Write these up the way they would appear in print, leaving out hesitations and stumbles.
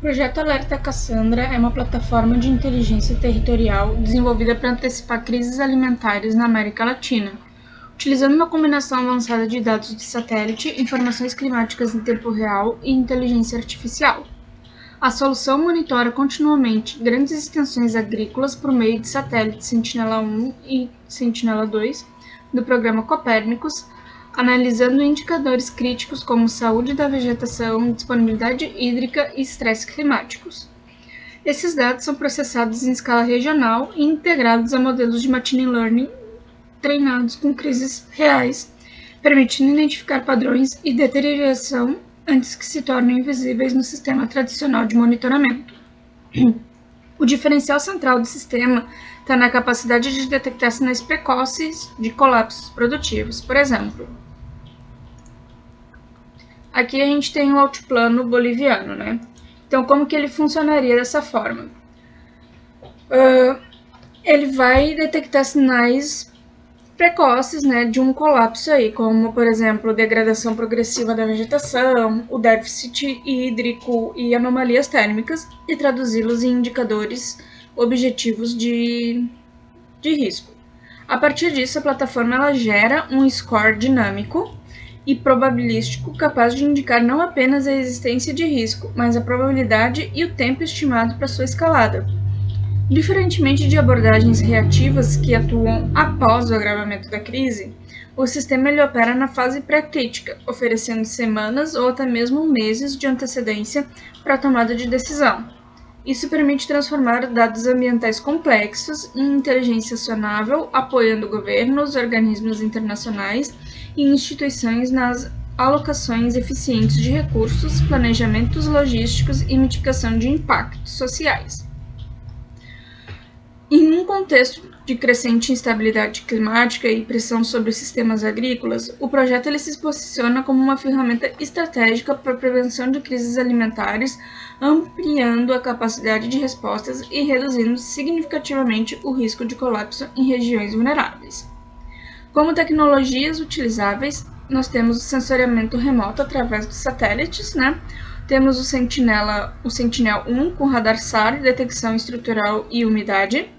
projeto Alerta Cassandra é uma plataforma de inteligência territorial desenvolvida para antecipar crises alimentares na América Latina, utilizando uma combinação avançada de dados de satélite, informações climáticas em tempo real e inteligência artificial. A solução monitora continuamente grandes extensões agrícolas por meio de satélites Sentinela-1 e Sentinela-2 do programa Copérnicos, analisando indicadores críticos como saúde da vegetação, disponibilidade hídrica e estresse climáticos. Esses dados são processados em escala regional e integrados a modelos de machine learning treinados com crises reais, permitindo identificar padrões e deterioração antes que se tornem invisíveis no sistema tradicional de monitoramento. O diferencial central do sistema está na capacidade de detectar sinais precoces de colapsos produtivos. Por exemplo, aqui a gente tem o altiplano boliviano, né? Então, como que ele funcionaria dessa forma? Ele vai detectar sinais precoces, né, de um colapso aí, como, por exemplo, degradação progressiva da vegetação, o déficit hídrico e anomalias térmicas, e traduzi-los em indicadores objetivos de risco. A partir disso, a plataforma ela gera um score dinâmico e probabilístico capaz de indicar não apenas a existência de risco, mas a probabilidade e o tempo estimado para sua escalada. Diferentemente de abordagens reativas que atuam após o agravamento da crise, o sistema ele opera na fase pré-crítica, oferecendo semanas ou até mesmo meses de antecedência para a tomada de decisão. Isso permite transformar dados ambientais complexos em inteligência acionável, apoiando governos, organismos internacionais e instituições nas alocações eficientes de recursos, planejamentos logísticos e mitigação de impactos sociais. Em um contexto de crescente instabilidade climática e pressão sobre os sistemas agrícolas, o projeto ele se posiciona como uma ferramenta estratégica para a prevenção de crises alimentares, ampliando a capacidade de respostas e reduzindo significativamente o risco de colapso em regiões vulneráveis. Como tecnologias utilizáveis, nós temos o sensoriamento remoto através dos satélites, né? Temos o Sentinel-1 com radar SAR, detecção estrutural e umidade.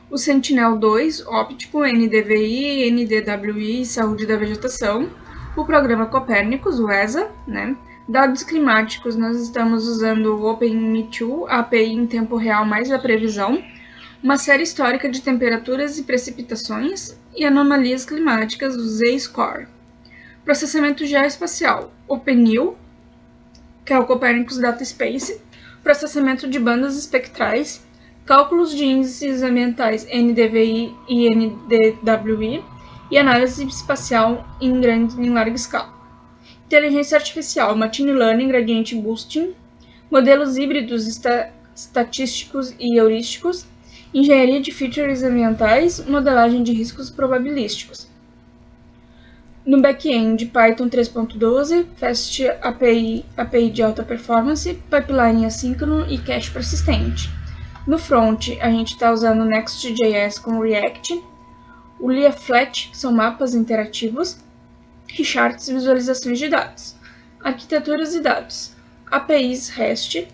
O Sentinel-2 óptico, NDVI, NDWI, saúde da vegetação. O programa Copérnicos, o ESA, né? Dados climáticos, nós estamos usando o OpenME2, a API em tempo real mais a previsão. Uma série histórica de temperaturas e precipitações e anomalias climáticas, o Z-Score. Processamento geoespacial, OpenNIL, que é o Copernicus Data Space, processamento de bandas espectrais, cálculos de índices ambientais NDVI e NDWI e análise espacial em larga escala. Inteligência artificial, machine learning, gradient boosting, modelos híbridos estatísticos e heurísticos, engenharia de features ambientais, modelagem de riscos probabilísticos. No back-end, Python 3.12, Fast API de alta performance, pipeline assíncrono e cache persistente. No front, a gente está usando Next.js com React, o Leaflet, que são mapas interativos, e charts e visualizações de dados. Arquiteturas e dados, APIs REST,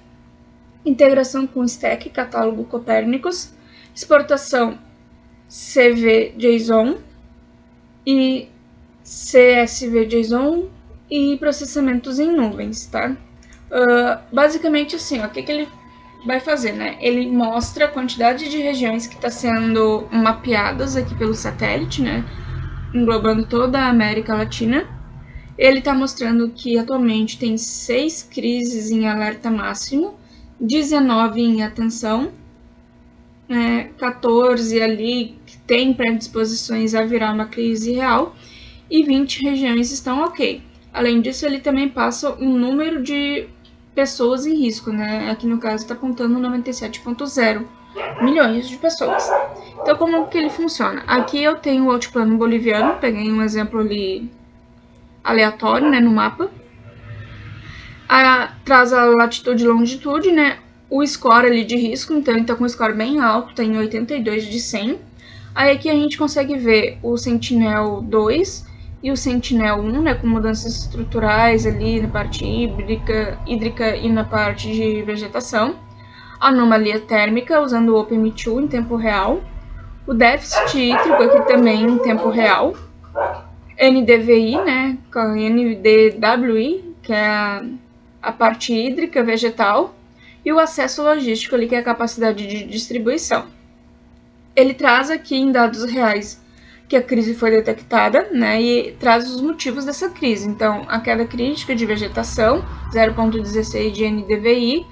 integração com Stack, catálogo Copérnicos, exportação CSV-JSON e CSV-JSON e processamentos em nuvens, tá? Basicamente assim, o que ele vai fazer, né? Ele mostra a quantidade de regiões que está sendo mapeadas aqui pelo satélite, né? Englobando toda a América Latina. Ele está mostrando que atualmente tem 6 crises em alerta máximo, 19 em atenção, 14 ali que tem predisposições a virar uma crise real, e 20 regiões estão ok. Além disso, ele também passa um número de pessoas em risco, né? Aqui no caso está apontando 97,0 milhões de pessoas. Então, como que ele funciona? Aqui eu tenho o altiplano boliviano, peguei um exemplo ali aleatório, né, no mapa. Traz a latitude e longitude, né? O score ali de risco, então ele está com um score bem alto, tem 82 de 100. Aí aqui a gente consegue ver o Sentinel-2, e o Sentinel-1, né, com mudanças estruturais ali na parte hídrica e na parte de vegetação. Anomalia térmica, usando o OpenMe2 em tempo real. O déficit hídrico aqui também em tempo real. NDVI, né, com a NDWI, que é a parte hídrica vegetal. E o acesso logístico ali, que é a capacidade de distribuição. Ele traz aqui em dados reais que a crise foi detectada, né, e traz os motivos dessa crise. Então, a queda crítica de vegetação, 0,16 de NDVI,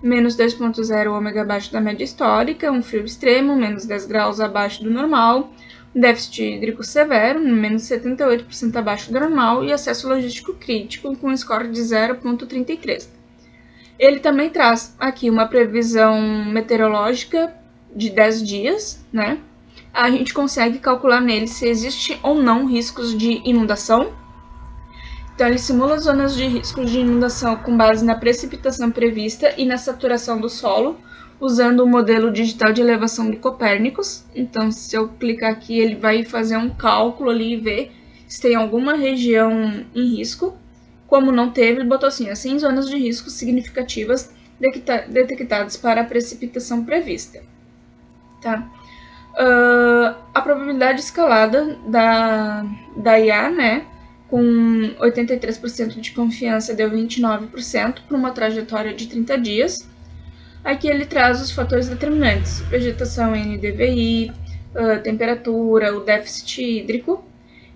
menos 2,0 ômega abaixo da média histórica, um frio extremo, menos 10 graus abaixo do normal, um déficit hídrico severo, menos 78% abaixo do normal, e acesso logístico crítico, com um score de 0,33. Ele também traz aqui uma previsão meteorológica de 10 dias, né? A gente consegue calcular nele se existe ou não riscos de inundação. Então, ele simula zonas de risco de inundação com base na precipitação prevista e na saturação do solo, usando o modelo digital de elevação do Copérnicos. Então, se eu clicar aqui, ele vai fazer um cálculo ali e ver se tem alguma região em risco. Como não teve, ele botou assim, 100 zonas de risco significativas detectadas para a precipitação prevista. Tá? A probabilidade escalada da IA, né, com 83% de confiança, deu 29% para uma trajetória de 30 dias. Aqui ele traz os fatores determinantes, vegetação NDVI, temperatura, o déficit hídrico.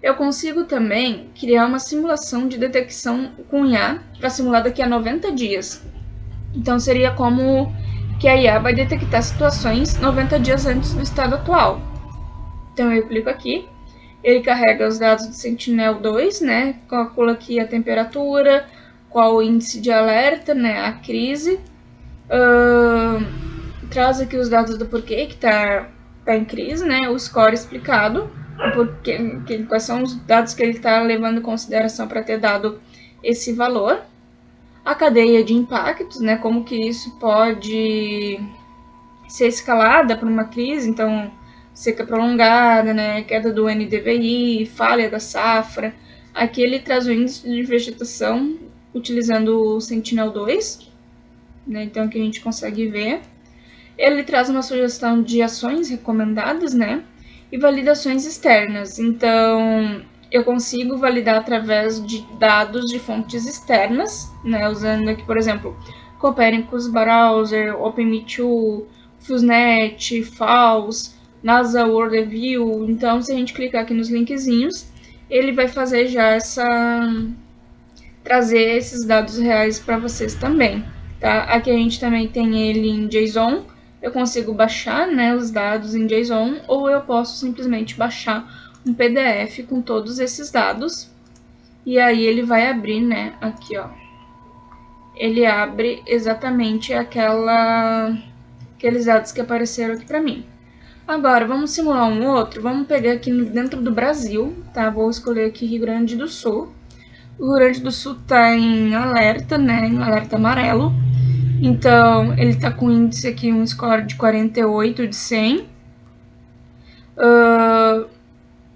Eu consigo também criar uma simulação de detecção com IA para simular daqui a 90 dias. Então, seria como que a IA vai detectar situações 90 dias antes do estado atual. Então, eu clico aqui, ele carrega os dados do Sentinel-2, né? Calcula aqui a temperatura, qual o índice de alerta, né? A crise. Traz aqui os dados do porquê que está em crise, né? O score explicado, quais são os dados que ele está levando em consideração para ter dado esse valor. A cadeia de impactos, né? Como que isso pode ser escalada para uma crise, então seca prolongada, né? Queda do NDVI, falha da safra. Aqui ele traz o índice de vegetação utilizando o Sentinel-2, né? Então que a gente consegue ver. Ele traz uma sugestão de ações recomendadas, né? E validações externas. Então, eu consigo validar através de dados de fontes externas, né? Usando aqui, por exemplo, Copernicus Browser, OpenMe2, Fusnet, FAUS, NASA World Review. Então, se a gente clicar aqui nos linkzinhos, ele vai fazer já trazer esses dados reais para vocês também, tá? Aqui a gente também tem ele em JSON. Eu consigo baixar, né, os dados em JSON, ou eu posso simplesmente baixar um PDF com todos esses dados. E aí ele vai abrir, né, aqui, ó. Ele abre exatamente aqueles dados que apareceram aqui para mim. Agora, vamos simular um outro. Vamos pegar aqui dentro do Brasil, tá? Vou escolher aqui Rio Grande do Sul. O Rio Grande do Sul tá em alerta, né, em alerta amarelo. Então, ele está com índice aqui, um score de 48 de 100.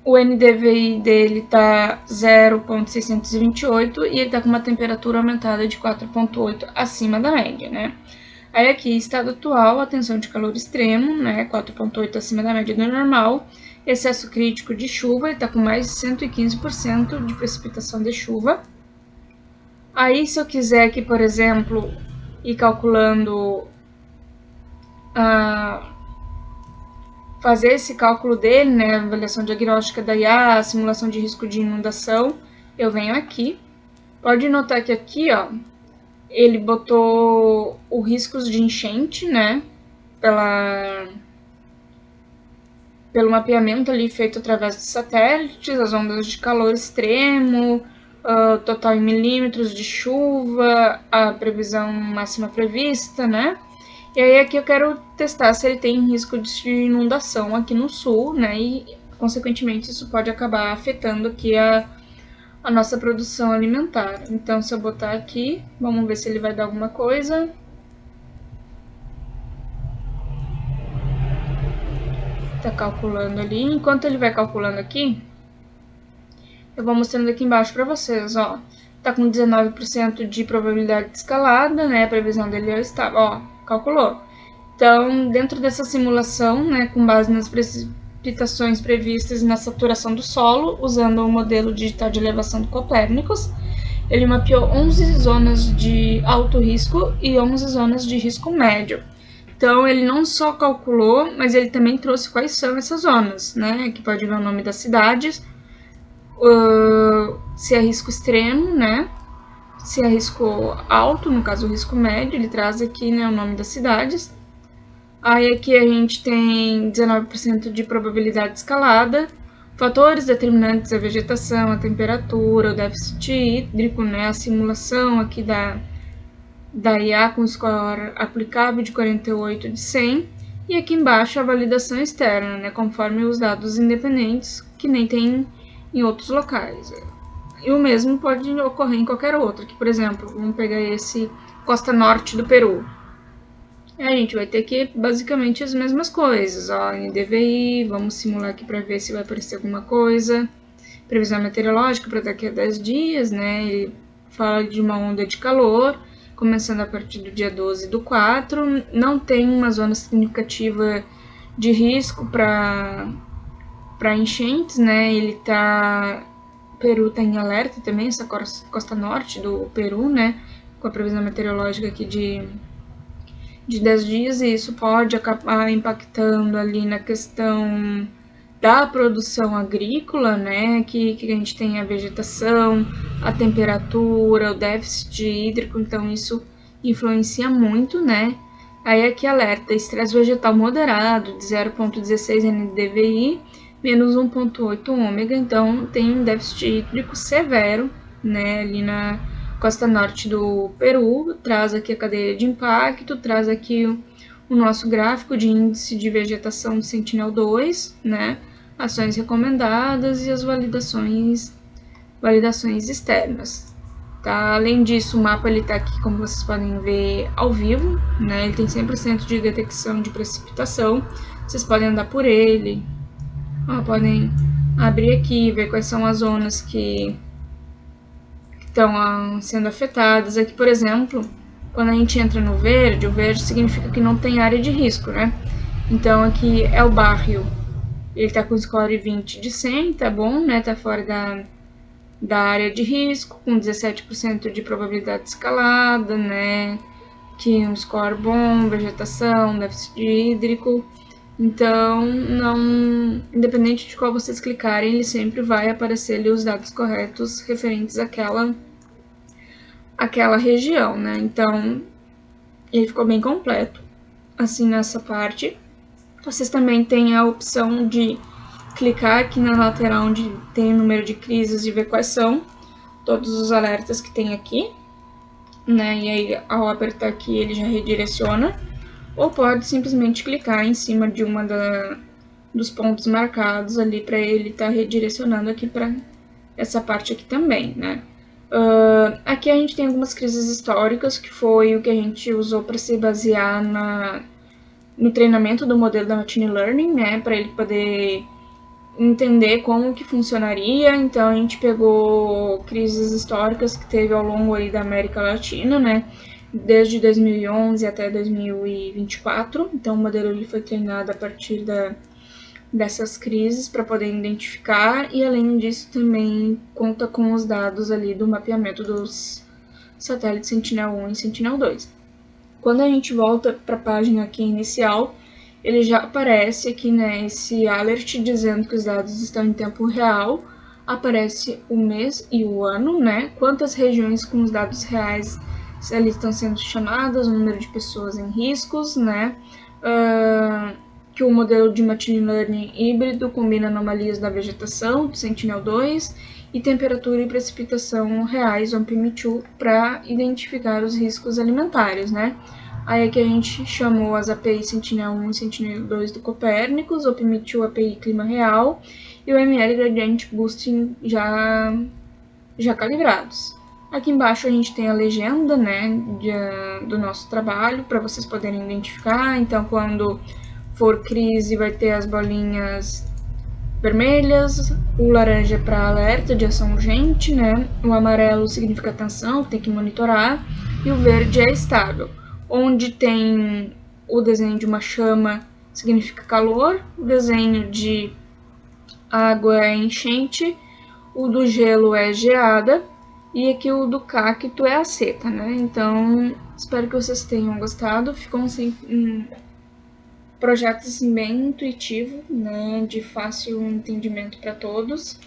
O NDVI dele está 0,628 e ele está com uma temperatura aumentada de 4,8 acima da média, né? Aí aqui, estado atual, atenção de calor extremo, né? 4,8 acima da média do normal. Excesso crítico de chuva, ele está com mais de 115% de precipitação de chuva. Aí, se eu quiser aqui, por exemplo, ir calculando, fazer esse cálculo dele, né, avaliação diagnóstica da IA, simulação de risco de inundação, eu venho aqui. Pode notar que aqui, ó, ele botou os riscos de enchente, né, pelo mapeamento ali feito através de satélites, as ondas de calor extremo, total em milímetros de chuva, a previsão máxima prevista, né? E aí aqui eu quero testar se ele tem risco de inundação aqui no sul, né? E, consequentemente, isso pode acabar afetando aqui a nossa produção alimentar. Então, se eu botar aqui, vamos ver se ele vai dar alguma coisa. Tá calculando ali. Enquanto ele vai calculando aqui, Eu vou mostrando aqui embaixo para vocês, ó. Tá com 19% de probabilidade de escalada, né? A previsão dele é estável, ó, calculou. Então, dentro dessa simulação, né, com base nas precipitações previstas e na saturação do solo, usando o modelo digital de elevação do Copérnicos, ele mapeou 11 zonas de alto risco e 11 zonas de risco médio. Então, ele não só calculou, mas ele também trouxe quais são essas zonas, né? Aqui pode ver o nome das cidades, se é risco extremo, né? Se é risco alto, no caso o risco médio, ele traz aqui, né, o nome das cidades. Aí aqui a gente tem 19% de probabilidade escalada, fatores determinantes da vegetação, a temperatura, o déficit hídrico, né, a simulação aqui da IA com score aplicável de 48 de 100, e aqui embaixo a validação externa, né, conforme os dados independentes, que nem tem em outros locais. E o mesmo pode ocorrer em qualquer outro, que, por exemplo, vamos pegar esse costa norte do Peru. A gente vai ter que basicamente as mesmas coisas, ó, em DVI, vamos simular aqui para ver se vai aparecer alguma coisa. Previsão meteorológica para daqui a 10 dias, né? Ele fala de uma onda de calor, começando a partir do dia 12 do 4. Não tem uma zona significativa de risco para enchentes, né? Ele tá. O Peru tá em alerta também, essa costa norte do Peru, né? Com a previsão meteorológica aqui de 10 dias, e isso pode acabar impactando ali na questão da produção agrícola, né, que a gente tem a vegetação, a temperatura, o déficit hídrico, então isso influencia muito, né. Aí aqui alerta, estresse vegetal moderado de 0,16 NDVI, menos 1,8 ômega, então tem um déficit hídrico severo, né, ali na costa norte do Peru, traz aqui a cadeia de impacto, traz aqui o nosso gráfico de índice de vegetação do Sentinel-2, né, ações recomendadas e as validações externas. Tá? Além disso, o mapa está aqui, como vocês podem ver, ao vivo, né, ele tem 100% de detecção de precipitação, vocês podem andar por ele, ó, podem abrir aqui e ver quais são as zonas que estão sendo afetadas. Aqui, por exemplo, quando a gente entra no verde, o verde significa que não tem área de risco, né? Então, aqui é o bairro, ele tá com score 20 de 100, tá bom, né? Tá fora da área de risco, com 17% de probabilidade escalada, né? Que um score bom, vegetação, déficit hídrico. Então, não, independente de qual vocês clicarem, ele sempre vai aparecer ali os dados corretos referentes àquela região, né? Então, ele ficou bem completo, assim, nessa parte. Vocês também têm a opção de clicar aqui na lateral onde tem o número de crises e ver quais são todos os alertas que tem aqui, né? E aí, ao apertar aqui, ele já redireciona. Ou pode simplesmente clicar em cima de uma dos pontos marcados ali para ele estar redirecionando aqui para essa parte aqui também, né? Aqui a gente tem algumas crises históricas, que foi o que a gente usou para se basear no treinamento do modelo da Machine Learning, né? Para ele poder entender como que funcionaria. Então a gente pegou crises históricas que teve ao longo aí da América Latina, né? Desde 2011 até 2024, então o modelo ele foi treinado a partir dessas crises para poder identificar, e além disso também conta com os dados ali do mapeamento dos satélites Sentinel-1 e Sentinel-2. Quando a gente volta para a página aqui inicial, ele já aparece aqui, né, esse alert dizendo que os dados estão em tempo real, aparece o mês e o ano, né, quantas regiões com os dados reais eles estão sendo chamadas, o número de pessoas em riscos, né? Que o modelo de Machine Learning híbrido combina anomalias da vegetação, do Sentinel-2, e temperatura e precipitação reais, o PM2, para identificar os riscos alimentares, né? Aí aqui a gente chamou as APIs Sentinel-1 e Sentinel-2 do Copérnicos, o PM2 API Clima Real e o ML Gradient Boosting já calibrados. Aqui embaixo a gente tem a legenda, né, do nosso trabalho, para vocês poderem identificar. Então, quando for crise, vai ter as bolinhas vermelhas, o laranja para alerta de ação urgente, né? O amarelo significa atenção, tem que monitorar, e o verde é estável, onde tem o desenho de uma chama significa calor, o desenho de água é enchente, o do gelo é geada, e aqui o do cacto é a seca, né? Então, espero que vocês tenham gostado. Ficou um projeto assim, bem intuitivo, né? De fácil entendimento para todos,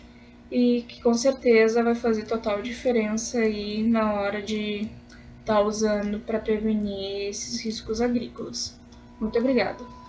e que com certeza vai fazer total diferença aí na hora de estar usando para prevenir esses riscos agrícolas. Muito obrigada!